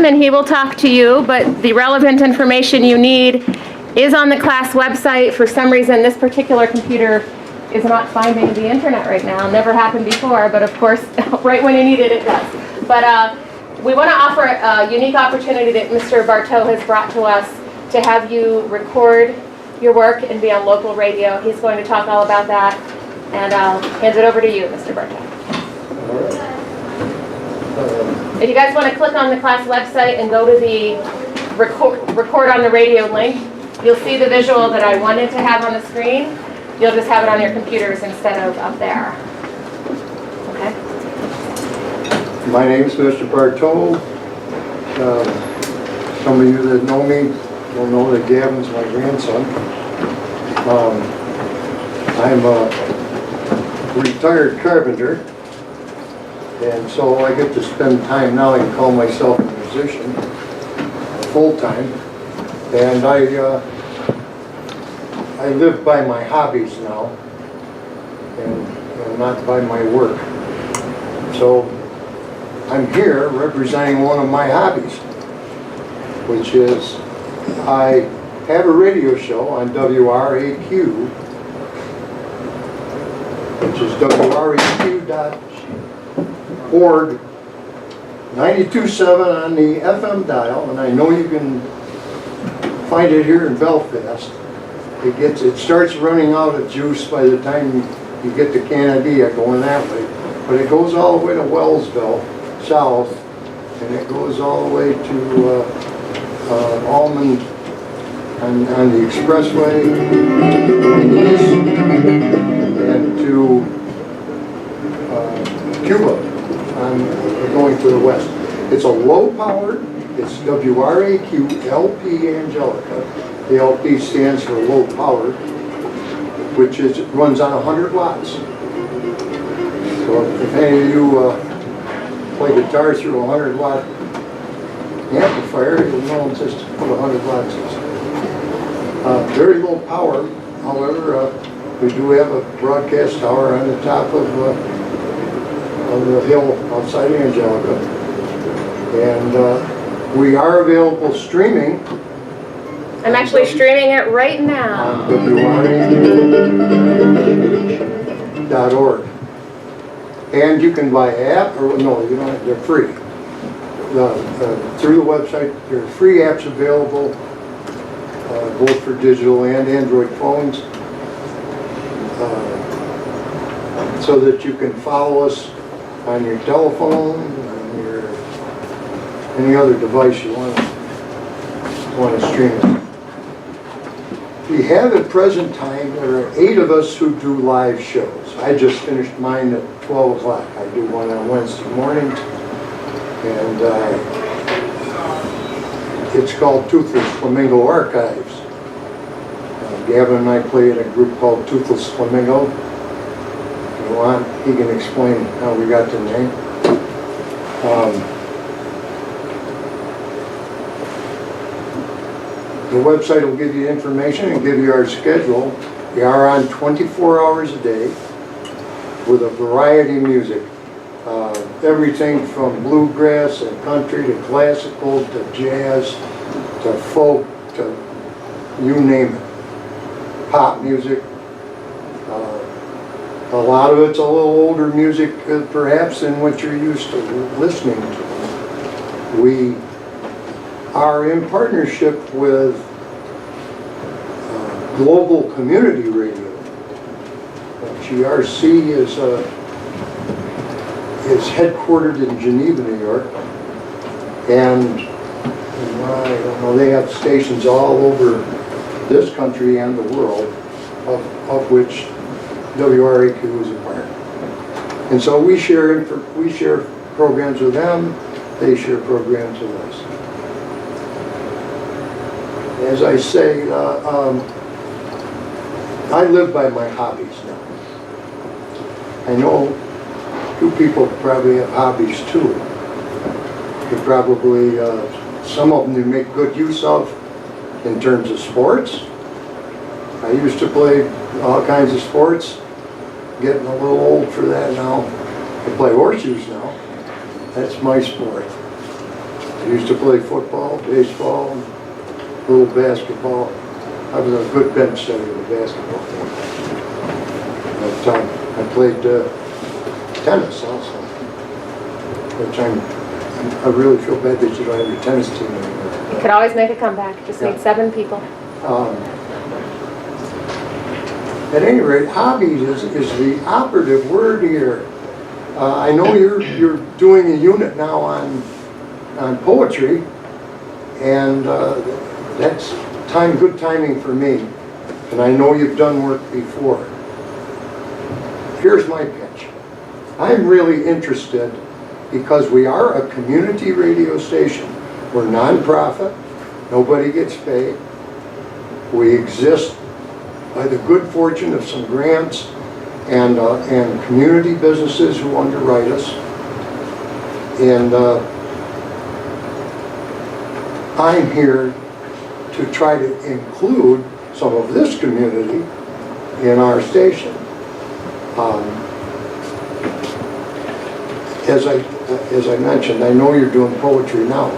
him and he will talk to you, but the relevant information you need is on the class website. For some reason, this particular computer is not finding the internet right now. Never happened before, but of course, right when you need it, it does. But we want to offer a unique opportunity that Mr. Bartow has brought to us to have you record your work and be on local radio. He's going to talk all about that, and I'll hand it over to you, Mr. Bartow. If you guys want to click on the class website and go to the record on the radio link, you'll see the visual that I wanted to have on the screen. You'll just have it on your computers instead of up there. Okay? My name is Mr. Bartow. Some of you that know me will know that Gavin's my grandson. I'm a retired carpenter, and so I get to spend time now. I can call myself a musician full-time, and I live by my hobbies now, and not by my work. So I'm here representing one of my hobbies, which is I have a radio show on WRAQ, which is WRAQ.org, 92.7 on the FM dial, and I know you can find it here in Belfast. It starts running out of juice by the time you get to Canada going that way, but it goes all the way to Wellsville, south, and it goes all the way to Almond on the expressway east, and to Cuba going to the west. It's a low-powered, it's WRAQ LP Angelica. The LP stands for low power, which runs on 100 watts. So if any of you play guitar through a 100 watt amplifier, you'll know just what 100 watts is. Very low power, however, we do have a broadcast tower on the top of the hill outside Angelica. And we are available streaming. I'm actually streaming it right now. On WRAQ.org. And you can buy app, or no, you don't, they're free. Through the website, there are free apps available, both for digital and Android phones, so that you can follow us on your telephone, on your any other device you want to stream it. We have at present time, there are 8 of us who do live shows. I just finished mine at 12 o'clock. I do one on Wednesday mornings, and it's called Toothless Flamingo Archives. Gavin and I play in a group called Toothless Flamingo. If you want, he can explain how we got the name. The website will give you information and give you our schedule. We are on 24 hours a day with a variety of music. Everything from bluegrass and country to classical to jazz to folk to you name it. Pop music. A lot of it's a little older music perhaps than what you're used to listening to. We are in partnership with Global Community Radio. GRC is headquartered in Geneva, New York, and I don't know, they have stations all over this country and the world, of which WRAQ is a part. And so we share programs with them, they share programs with us. As I say, I live by my hobbies now. I know 2 people probably have hobbies too. They probably, some of them you make good use of in terms of sports. I used to play all kinds of sports, getting a little old for that now. I play horseshoes now. That's my sport. I used to play football, baseball, and a little basketball. I was a good bench setter in the basketball team. But I played tennis also, which I really feel bad that you don't have your tennis team anymore. You could always make a comeback. Just need 7 people. At any rate, hobbies is the operative word here. I know you're doing a unit now on poetry, and that's good timing for me. And I know you've done work before. Here's my pitch. I'm really interested because we are a community radio station. We're nonprofit. Nobody gets paid. We exist by the good fortune of some grants and community businesses who underwrite us. And I'm here to try to include some of this community in our station. As I mentioned, I know you're doing poetry now,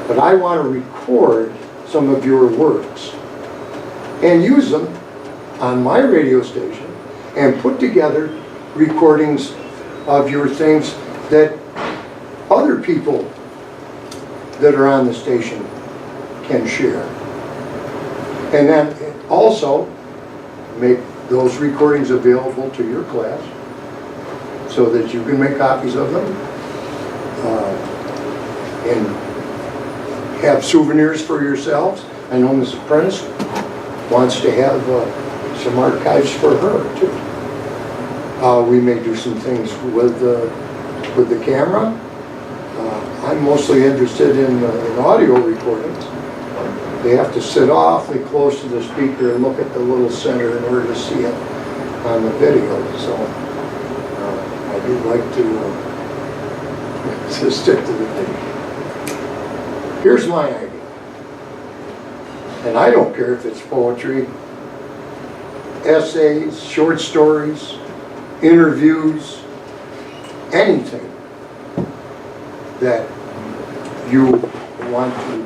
but I want to record some of your works and use them on my radio station and put together recordings of your things that other people that are on the station can share. And then also make those recordings available to your class so that you can make copies of them and have souvenirs for yourselves. I know Mrs. Prentice wants to have some archives for her too. We may do some things with the camera. I'm mostly interested in audio recordings. They have to sit awfully close to the speaker and look at the little center in order to see it on the video. So I do like to stick to the video. Here's my idea. And I don't care if it's poetry, essays, short stories, interviews, anything that you want to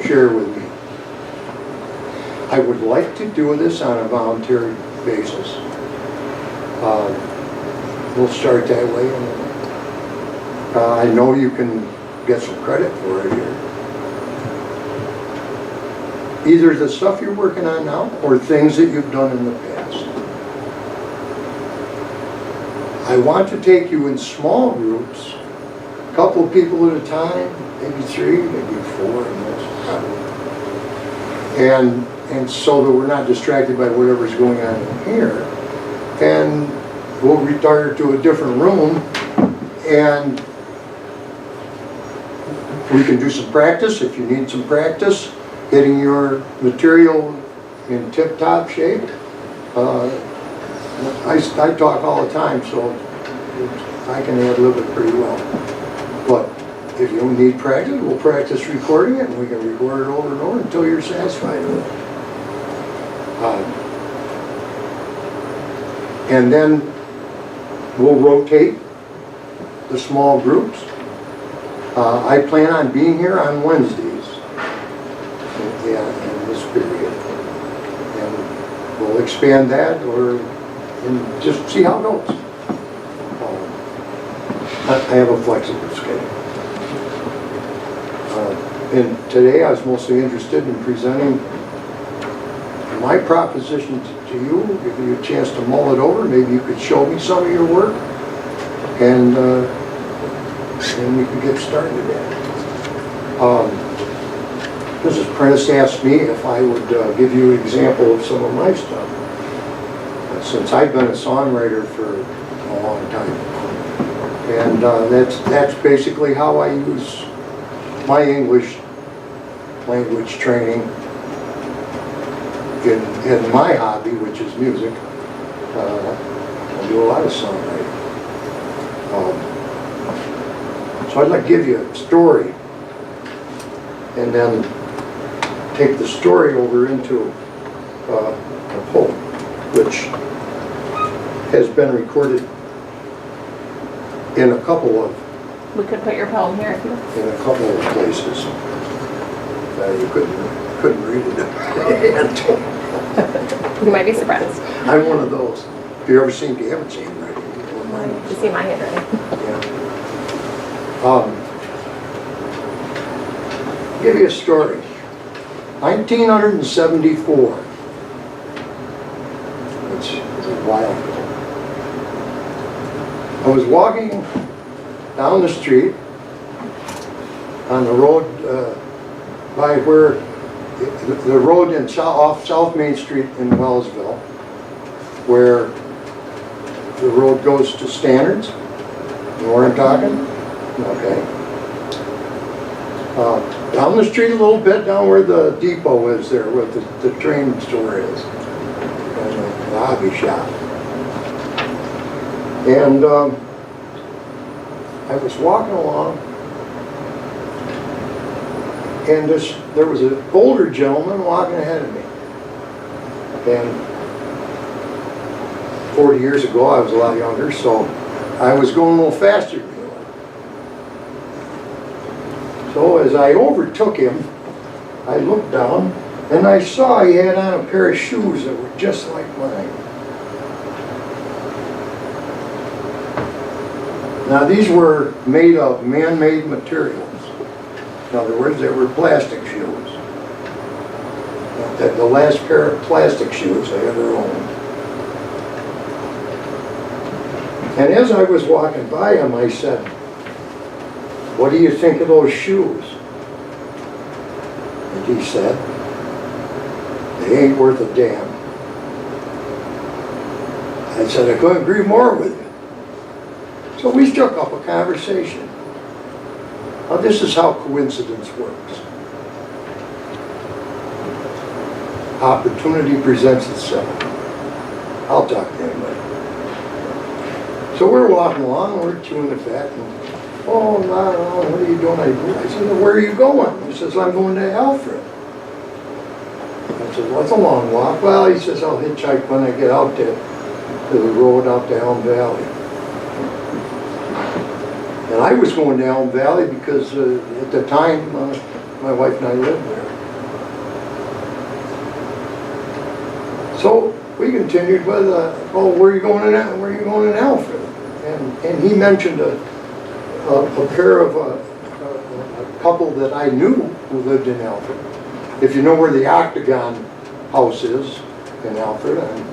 share with me. I would like to do this on a voluntary basis. We'll start that way. And, I know you can get some credit for it here. Either the stuff you're working on now or things that you've done in the past. I want to take you in small groups, a couple of people at a time, maybe 3, maybe 4, and so that we're not distracted by whatever's going on in here. And we'll retire to a different room and we can do some practice if you need some practice, getting your material in tip-top shape. I talk all the time, so I can ad-lib it pretty well. But if you need practice, we'll practice recording it, and we can record it over and over until you're satisfied with it. And then we'll rotate the small groups. I plan on being here on Wednesdays. In this period. And we'll expand that and just see how it goes. I have a flexible schedule. And today I was mostly interested in presenting my proposition to you, giving you a chance to mull it over. Maybe you could show me some of your work, and we could get started again. Mrs. Prentice asked me if I would give you an example of some of my stuff, since I've been a songwriter for a long time. And that's basically how I use my English language training in my hobby, which is music. I do a lot of songwriting. So I'd like to give you a story and then take the story over into a poem, which has been recorded in a couple of We could put your poem here if you. in a couple of places. You couldn't read it. You might be surprised. I'm one of those. If you ever seen, you haven't seen writing. You see my handwriting. Yeah. Give you a story. 1974. It's a while ago. I was walking down the street on the road by where the road off South Main Street in Wellsville, where the road goes to Standards. You know where I'm talking? Okay. Down the street a little bit, down where the depot is there, where the train store is, and the hobby shop. And I was walking along, and there was an older gentleman walking ahead of me. And 40 years ago, I was a lot younger, so I was going a little faster than he was. So as I overtook him, I looked down, and I saw he had on a pair of shoes that were just like mine. Now these were made of man-made materials. In other words, they were plastic shoes. The last pair of plastic shoes I ever owned. And as I was walking by him, I said, "What do you think of those shoes?" And he said, "They ain't worth a damn." I said, "I couldn't agree more with you." So we struck up a conversation. Now this is how coincidence works. Opportunity presents itself. I'll talk to anybody. So we're walking along, and we're chewing the fat, and "Oh, no, what are you doing?" I said, "Well, where are you going?" He says, "I'm going to Alfred." I said, "Well, it's a long walk." "Well," he says, "I'll hitchhike when I get out to the road out to Elm Valley." And I was going to Elm Valley because at the time, my wife and I lived there. So we continued with, "Oh, where are you going in Alfred?" And he mentioned a pair of a couple that I knew who lived in Alfred. If you know where the Octagon house is in Alfred on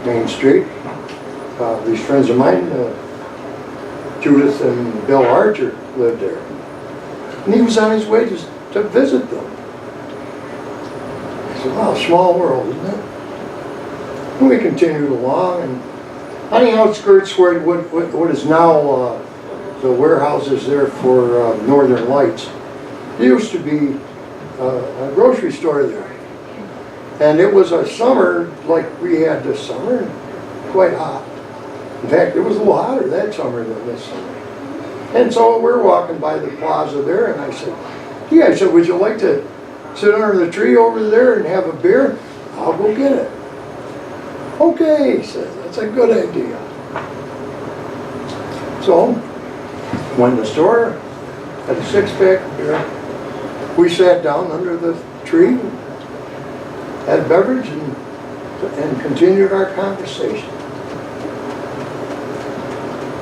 Main Street, these friends of mine, Judith and Bill Archer, lived there. And he was on his way to visit them. I said, "Wow, small world, isn't it?" And we continued along, and on the outskirts where what is now the warehouses there for Northern Lights, there used to be a grocery store there. And it was a summer like we had this summer, quite hot. In fact, it was a little hotter that summer than this summer. And so we're walking by the plaza there, and I said, "Yeah," I said, "would you like to sit under the tree over there and have a beer?" "I'll go get it." "Okay," he said, "that's a good idea." So, went to the store, had a six-pack of beer. We sat down under the tree, had a beverage, and continued our conversation.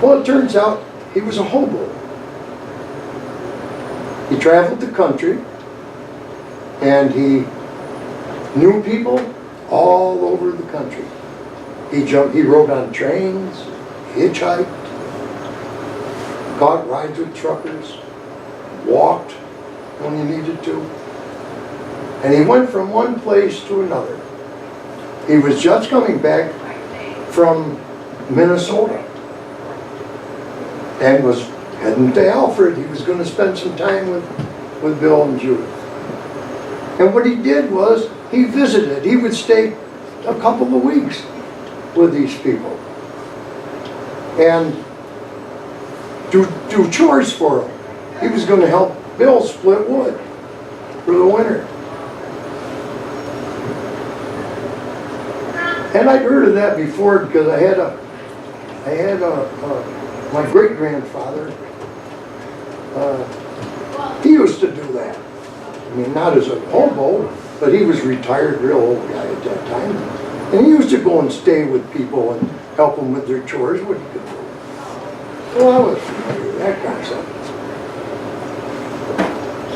Well, it turns out he was a hobo. He traveled the country, and he knew people all over the country. He rode on trains, hitchhiked, caught rides with truckers, walked when he needed to, and he went from one place to another. He was just coming back from Minnesota and was heading to Alfred. He was going to spend some time with Bill and Judith. And what he did was he visited. He would stay a couple of weeks with these people and do chores for them. He was going to help Bill split wood for the winter. And I'd heard of that before because I had my great-grandfather He used to do that. I mean, not as a hobo, but he was retired, real old guy at that time. And he used to go and stay with people and help them with their chores, what he could do. Well, I was familiar with that concept.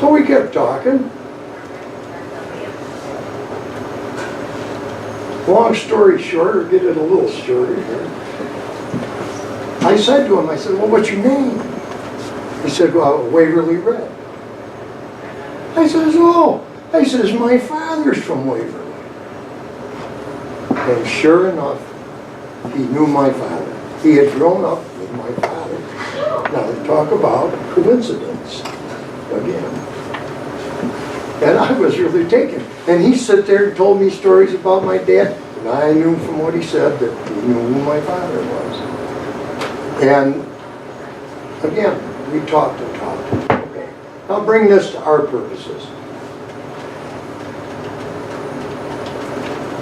So we kept talking. Long story short, or get it a little shorter here. I said to him, I said, well, what's your name? He said, well, Waverly Red. I says, oh. I says, my father's from Waverly. And sure enough, he knew my father. He had grown up with my father. Now, talk about coincidence again. And I was really taken. And he sat there and told me stories about my dad. And I knew from what he said that he knew who my father was. And again, we talked and talked. Okay, I'll bring this to our purposes.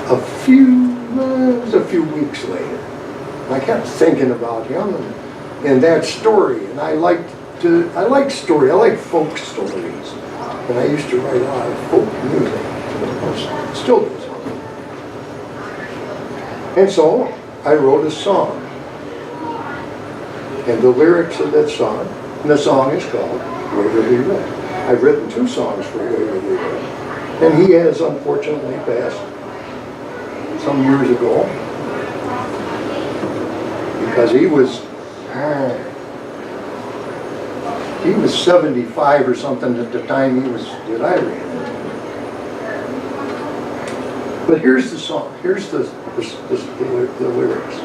It was a few weeks later, I kept thinking about him and that story. And I like story. I like folk stories. And I used to write a lot of folk music. Still do something. And so I wrote a song. And the lyrics of that song, and the song is called Waverly Red. I've written 2 songs for Waverly Red. And he has unfortunately passed some years ago. Because he was 75 or something at the time that I ran into. But here's the song. Here's the lyrics.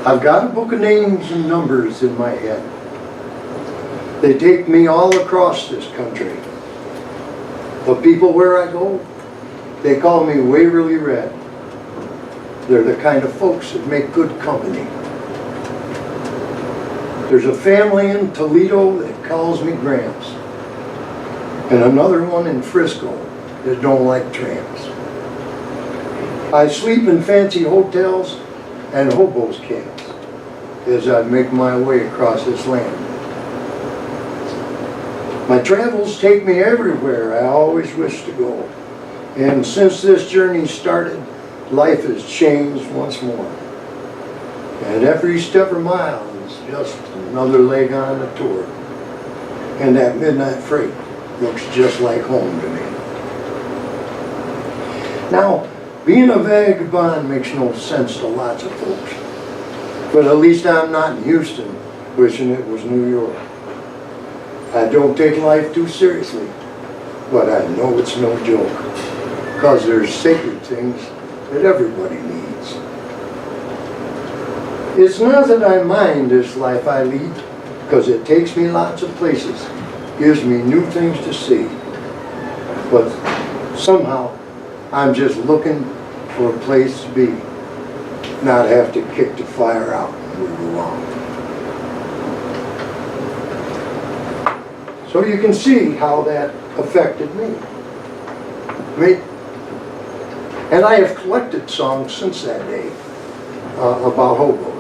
I've got a book of names and numbers in my head. They take me all across this country. The people where I go, they call me Waverly Red. They're the kind of folks that make good company. There's a family in Toledo that calls me Gramps. And another one in Frisco that don't like tramps. I sleep in fancy hotels and hobos' camps as I make my way across this land. My travels take me everywhere I always wish to go. And since this journey started, life has changed once more. And every step or mile is just another leg on the tour. And that midnight freight looks just like home to me. Now, being a vagabond makes no sense to lots of folks. But at least I'm not in Houston wishing it was New York. I don't take life too seriously, but I know it's no joke. Because there's sacred things that everybody needs. It's not that I mind this life I lead, because it takes me lots of places, gives me new things to see. But somehow, I'm just looking for a place to be, not have to kick the fire out and move along. So you can see how that affected me. And I have collected songs since that day about hobos.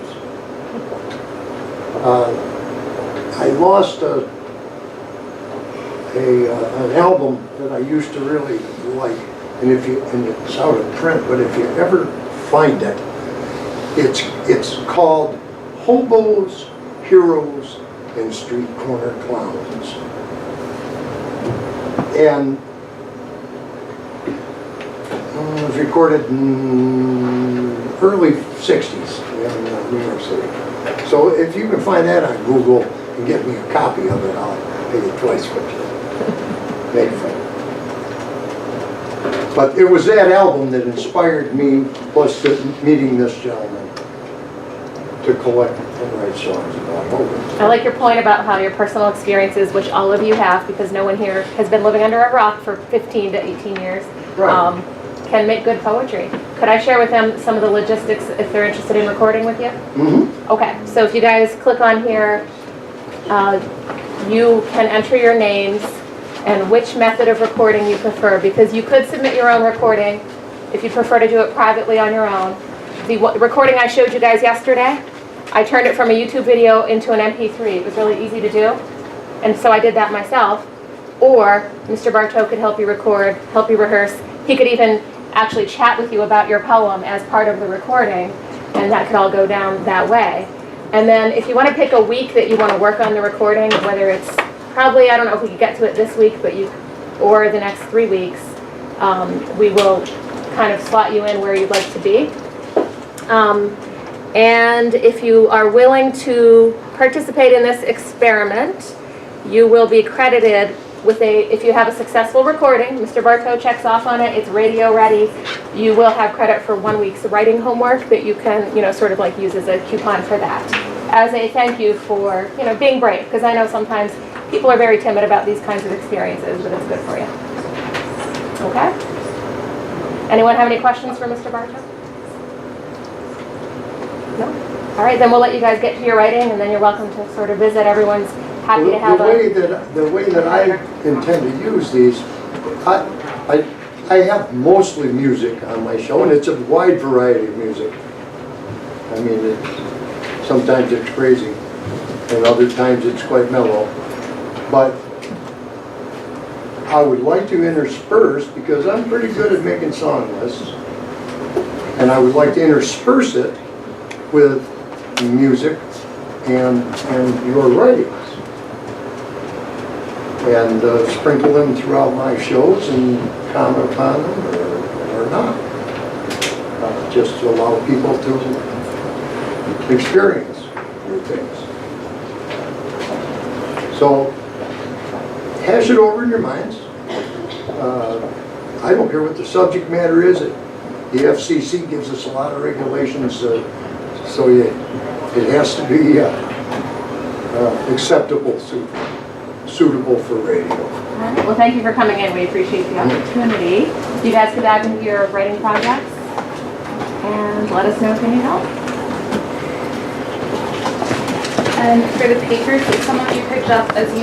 I lost an album that I used to really like, and it's out of print, but if you ever find it, it's called Hobos, Heroes, and Street Corner Clowns. And it was recorded in early 60s in New York City. So if you can find that on Google and get me a copy of it, I'll pay you twice what you paid for it. But it was that album that inspired me, plus meeting this gentleman, to collect and write songs about hobos. I like your point about how your personal experiences, which all of you have, because no one here has been living under a rock for 15 to 18 years, Right. Can make good poetry. Could I share with them some of the logistics if they're interested in recording with you? Mm-hmm. Okay, so if you guys click on here, you can enter your names and which method of recording you prefer, because you could submit your own recording if you prefer to do it privately on your own. The recording I showed you guys yesterday, I turned it from a YouTube video into an MP3. It was really easy to do. And so I did that myself. Or Mr. Bartow could help you record, help you rehearse. He could even actually chat with you about your poem as part of the recording, and that could all go down that way. And then if you want to pick a week that you want to work on the recording, whether it's probably, I don't know if we could get to it this week, but or the next 3 weeks, we will kind of slot you in where you'd like to be. And if you are willing to participate in this experiment, you will be credited with if you have a successful recording, Mr. Bartow checks off on it, it's radio ready, you will have credit for 1 week's writing homework that you can, sort of like use as a coupon for that. As a thank you for, being brave, because I know sometimes people are very timid about these kinds of experiences, but it's good for you. Okay? Anyone have any questions for Mr. Bartow? No? All right, then we'll let you guys get to your writing, and then you're welcome to sort of visit. Everyone's happy to have the way that I intend to use these, I have mostly music on my show, and it's a wide variety of music. I mean, sometimes it's crazy, and other times it's quite mellow. But I would like to intersperse, because I'm pretty good at making song lists, and I would like to intersperse it with music and your writings, and sprinkle them throughout my shows and comment upon them or not, just to allow people to experience new things. So hash it over in your minds. I don't care what the subject matter is. The FCC gives us a lot of regulations, so it has to be acceptable, suitable for radio. All right. Well, thank you for coming in. We appreciate the opportunity. You guys can dive into your writing projects and let us know if you need help. And for the papers that some of you picked up, as you